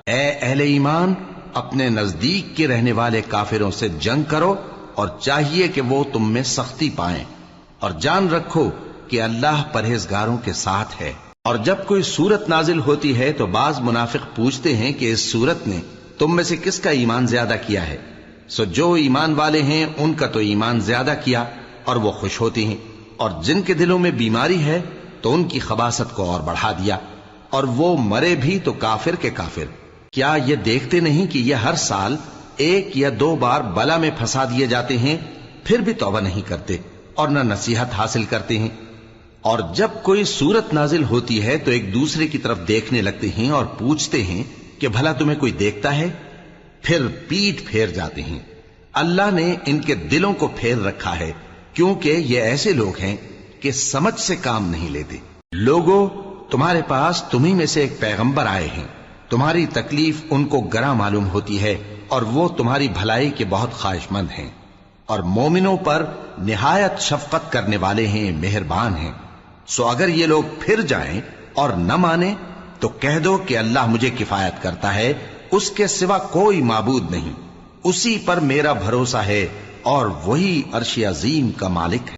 اے اہل ایمان، اپنے نزدیک کے رہنے والے کافروں سے جنگ کرو اور چاہیے کہ وہ تم میں سختی پائیں، اور جان رکھو کہ اللہ پرہیزگاروں کے ساتھ ہے۔ اور جب کوئی سورت نازل ہوتی ہے تو بعض منافق پوچھتے ہیں کہ اس سورت نے تم میں سے کس کا ایمان زیادہ کیا ہے؟ سو جو ایمان والے ہیں ان کا تو ایمان زیادہ کیا اور وہ خوش ہوتی ہیں، اور جن کے دلوں میں بیماری ہے تو ان کی خباثت کو اور بڑھا دیا، اور وہ مرے بھی تو کافر کے کافر۔ کیا یہ دیکھتے نہیں کہ یہ ہر سال 1 یا 2 بار بلا میں پھنسا دیے جاتے ہیں، پھر بھی توبہ نہیں کرتے اور نہ نصیحت حاصل کرتے ہیں؟ اور جب کوئی سورت نازل ہوتی ہے تو ایک دوسرے کی طرف دیکھنے لگتے ہیں اور پوچھتے ہیں کہ بھلا تمہیں کوئی دیکھتا ہے؟ پھر پیٹ پھیر جاتے ہیں۔ اللہ نے ان کے دلوں کو پھیر رکھا ہے، کیونکہ یہ ایسے لوگ ہیں کہ سمجھ سے کام نہیں لیتے۔ لوگوں، تمہارے پاس تمہیں میں سے ایک پیغمبر آئے ہیں، تمہاری تکلیف ان کو گراں معلوم ہوتی ہے اور وہ تمہاری بھلائی کے بہت خواہش مند ہیں، اور مومنوں پر نہایت شفقت کرنے والے ہیں، مہربان ہیں۔ سو اگر یہ لوگ پھر جائیں اور نہ مانیں تو کہہ دو کہ اللہ مجھے کفایت کرتا ہے، اس کے سوا کوئی معبود نہیں، اسی پر میرا بھروسہ ہے اور وہی عرش عظیم کا مالک ہے۔